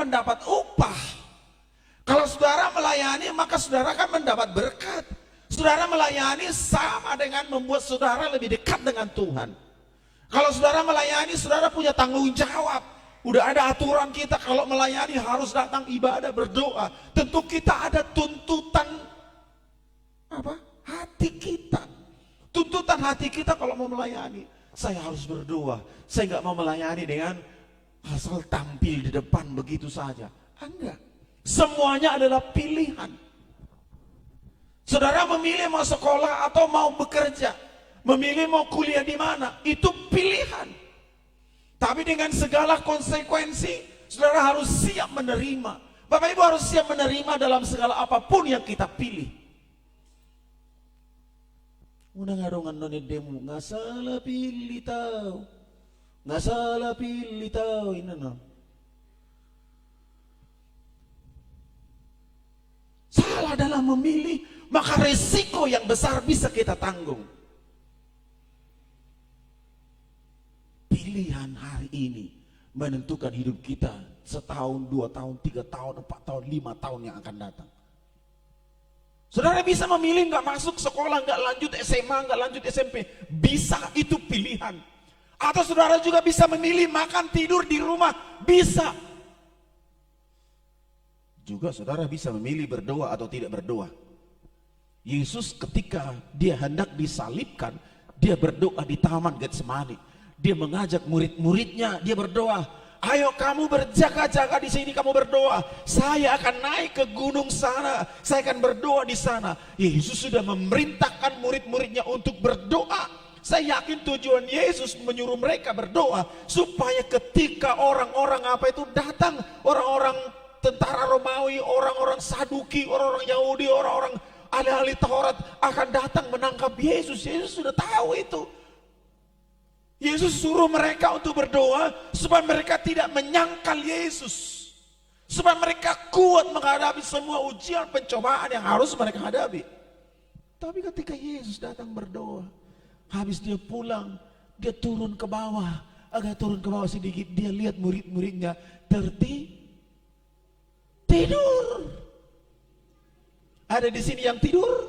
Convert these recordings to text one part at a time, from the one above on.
akan mendapat upah. Kalau saudara melayani, maka saudara akan mendapat berkat. Saudara melayani sama dengan membuat saudara lebih dekat dengan Tuhan. Kalau saudara melayani, saudara punya tanggung jawab. Udah ada aturan kita kalau melayani harus datang ibadah, berdoa. Tentu kita ada tuntutan apa? Hati kita. Tuntutan hati kita kalau mau melayani. Saya harus berdoa. Saya nggak mau melayani dengan asal tampil di depan begitu saja. Enggak. Semuanya adalah pilihan. Saudara memilih mau sekolah atau mau bekerja, memilih mau kuliah di mana, itu pilihan. Tapi dengan segala konsekuensi, saudara harus siap menerima. Bapak Ibu harus siap menerima dalam segala apapun yang kita pilih. Udah ngadongan noni demo, nggak salah pilih tahu, nggak salah pilih tahu ini no. Salah dalam memilih, maka resiko yang besar bisa kita tanggung. Pilihan hari ini menentukan hidup kita setahun, 2 tahun, 3 tahun, 4 tahun, 5 tahun yang akan datang. Saudara bisa memilih nggak masuk sekolah, nggak lanjut SMA, nggak lanjut SMP. Bisa, itu pilihan. Atau saudara juga bisa memilih makan, tidur di rumah. Bisa. Juga saudara bisa memilih berdoa atau tidak berdoa. Yesus ketika dia hendak disalibkan, dia berdoa di Taman Getsemani. Dia mengajak murid-muridnya, dia berdoa, ayo kamu berjaga-jaga di sini, kamu berdoa. Saya akan naik ke gunung sana, saya akan berdoa di sana. Yesus sudah memerintahkan murid-muridnya untuk berdoa. Saya yakin tujuan Yesus menyuruh mereka berdoa supaya ketika orang-orang apa itu datang, orang-orang tentara Romawi, orang-orang Saduki, orang-orang Yahudi, orang-orang ahli-ahli Taurat akan datang menangkap Yesus. Yesus sudah tahu itu. Yesus suruh mereka untuk berdoa supaya mereka tidak menyangkal Yesus, supaya mereka kuat menghadapi semua ujian pencobaan yang harus mereka hadapi. Tapi ketika Yesus datang berdoa, habis dia pulang, dia turun ke bawah, agak turun ke bawah sedikit, dia lihat murid-muridnya tidur. Ada di sini yang tidur,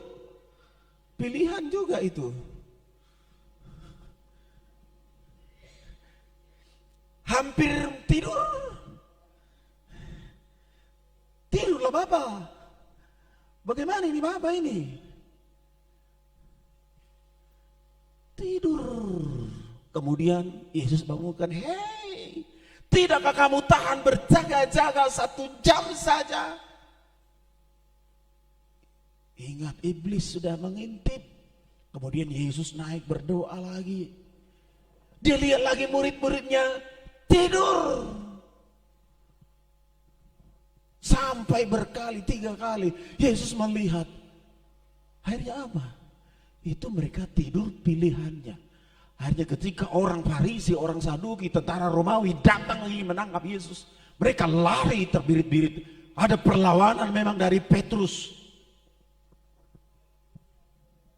pilihan juga itu. Hampir tidurlah Bapak. Bagaimana ini Bapak ini? Tidur. Kemudian Yesus bangunkan, hei, tidakkah kamu tahan berjaga-jaga 1 jam saja? Ingat, iblis sudah mengintip. Kemudian Yesus naik berdoa lagi. Dia lihat lagi murid-muridnya tidur. Sampai berkali, 3 kali Yesus melihat. Akhirnya apa? Itu mereka tidur pilihannya. Akhirnya ketika orang Farisi, orang Saduki, tentara Romawi datang ingin menangkap Yesus, mereka lari terbirit-birit. Ada perlawanan memang dari Petrus,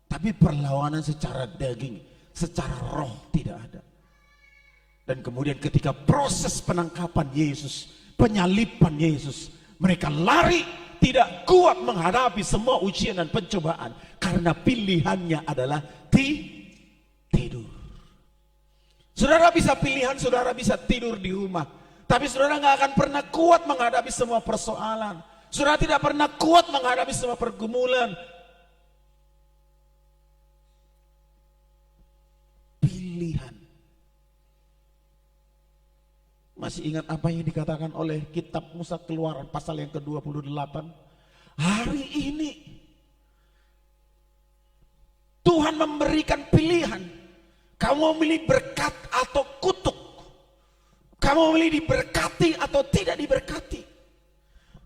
tapi perlawanan secara daging, secara roh tidak ada. Dan kemudian ketika proses penangkapan Yesus, penyaliban Yesus, mereka lari, tidak kuat menghadapi semua ujian dan pencobaan, karena pilihannya adalah tidur. Saudara bisa pilihan, saudara bisa tidur di rumah, tapi saudara nggak akan pernah kuat menghadapi semua persoalan. Saudara tidak pernah kuat menghadapi semua pergumulan. Pilihan. Masih ingat apa yang dikatakan oleh kitab Musa Keluaran pasal yang ke-28? Hari ini Tuhan memberikan pilihan. Kamu memilih berkat atau kutuk. Kamu memilih diberkati atau tidak diberkati.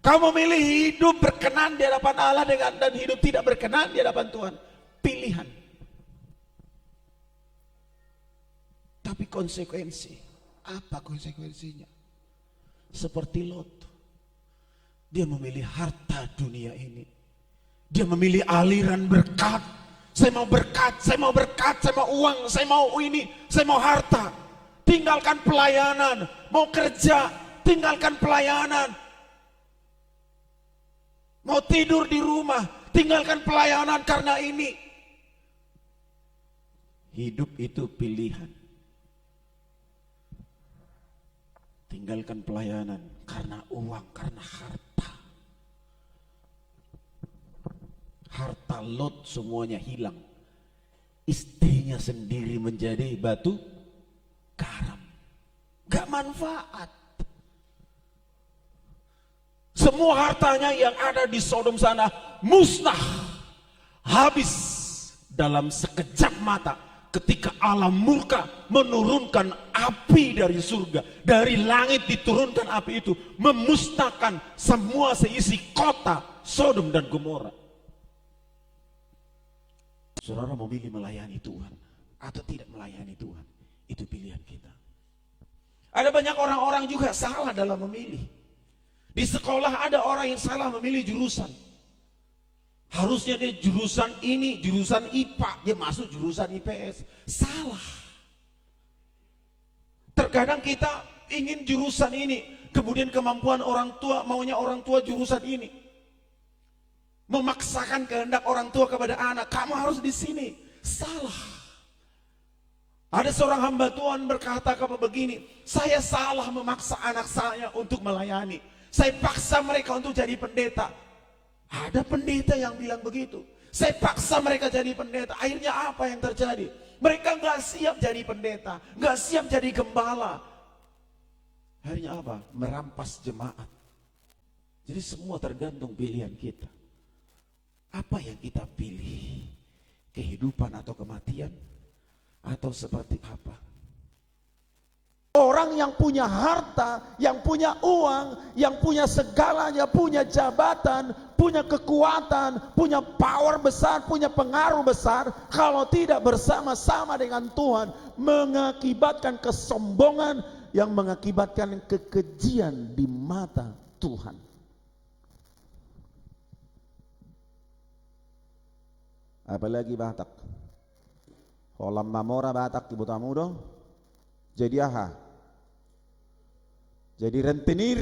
Kamu memilih hidup berkenan di hadapan Allah dan hidup tidak berkenan di hadapan Tuhan. Pilihan. Tapi konsekuensi. Apa konsekuensinya? Seperti Lot. Dia memilih harta dunia ini. Dia memilih aliran berkat. Saya mau berkat, saya mau berkat, saya mau uang, saya mau ini, saya mau harta. Tinggalkan pelayanan, mau kerja, tinggalkan pelayanan. Mau tidur di rumah, tinggalkan pelayanan karena ini. Hidup itu pilihan. Tinggalkan pelayanan karena uang, karena harta. Harta Lot semuanya hilang. Istrinya sendiri menjadi batu karam. Gak manfaat. Semua hartanya yang ada di Sodom sana musnah, habis dalam sekejap mata ketika Allah murka menurunkan api dari surga, dari langit diturunkan api itu memusnahkan semua seisi kota Sodom dan Gomora. Saudara memilih melayani Tuhan atau tidak melayani Tuhan, itu pilihan kita. Ada banyak orang-orang juga salah dalam memilih. Di sekolah ada orang yang salah memilih jurusan. Harusnya dia jurusan ini, jurusan IPA, dia masuk jurusan IPS. Salah. Terkadang kita ingin jurusan ini, kemudian kemampuan orang tua, maunya orang tua jurusan ini. Memaksakan kehendak orang tua kepada anak, kamu harus di sini. Salah. Ada seorang hamba Tuhan berkata kepada begini, saya salah memaksa anak saya untuk melayani. Saya paksa mereka untuk jadi pendeta. Ada pendeta yang bilang begitu. Saya paksa mereka jadi pendeta. Akhirnya apa yang terjadi? Mereka nggak siap jadi pendeta, nggak siap jadi gembala. Akhirnya apa? Merampas jemaat. Jadi semua tergantung pilihan kita. Apa yang kita pilih? Kehidupan atau kematian? Atau seperti apa? Orang yang punya harta, yang punya uang, yang punya segalanya, punya jabatan, punya kekuatan, punya power besar, punya pengaruh besar, kalau tidak bersama-sama dengan Tuhan, mengakibatkan kesombongan yang mengakibatkan kekejian di mata Tuhan. Apalagi Batak. Kolam mamora Batak ibu tamu dong. Jadi aha. Jadi rentenir.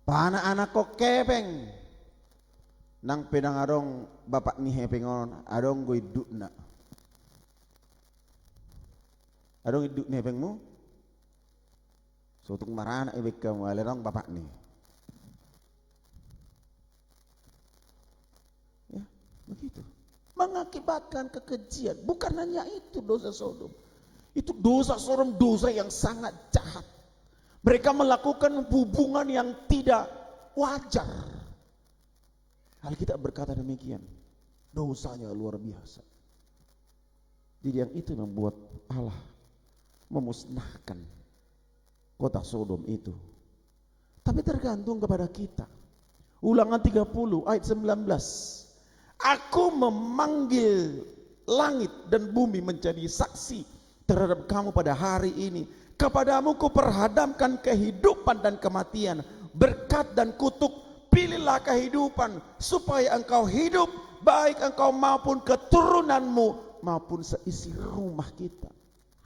Anak-anak kok kepeng. Nang pedang adong bapak ni hepengon adong go iduk na. Adong iduk ni hepengmu. So tung marana ibek kamu alerong bapak ni. Ya, begitu. Mengakibatkan kekejian. Bukan hanya itu dosa Sodom. Itu dosa Sodom, dosa yang sangat jahat. Mereka melakukan hubungan yang tidak wajar. Alkitab berkata demikian. Dosanya luar biasa. Jadi yang itu membuat Allah memusnahkan kota Sodom itu. Tapi tergantung kepada kita. Ulangan 30 ayat 19. Aku memanggil langit dan bumi menjadi saksi terhadap kamu pada hari ini. Kepadamu kuperhadapkan kehidupan dan kematian, berkat dan kutuk. Pilihlah kehidupan supaya engkau hidup, baik engkau maupun keturunanmu maupun seisi rumah kita.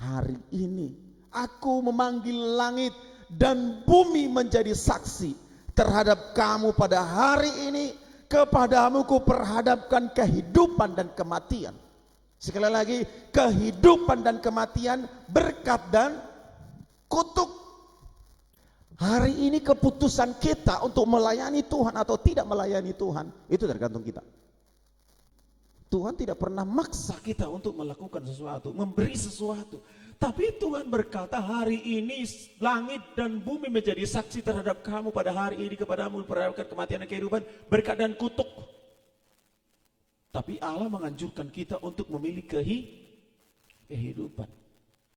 Hari ini aku memanggil langit dan bumi menjadi saksi terhadap kamu pada hari ini. Kepadamu kuperhadapkan kehidupan dan kematian. Sekali lagi, kehidupan dan kematian, berkat dan kutuk. Hari ini keputusan kita untuk melayani Tuhan atau tidak melayani Tuhan, itu tergantung kita. Tuhan tidak pernah maksa kita untuk melakukan sesuatu, memberi sesuatu. Tapi Tuhan berkata, hari ini langit dan bumi menjadi saksi terhadap kamu pada hari ini. Kepadamu diperhadapkan kematian dan kehidupan, berkat dan kutuk. Tapi Allah menganjurkan kita untuk memilih kehidupan.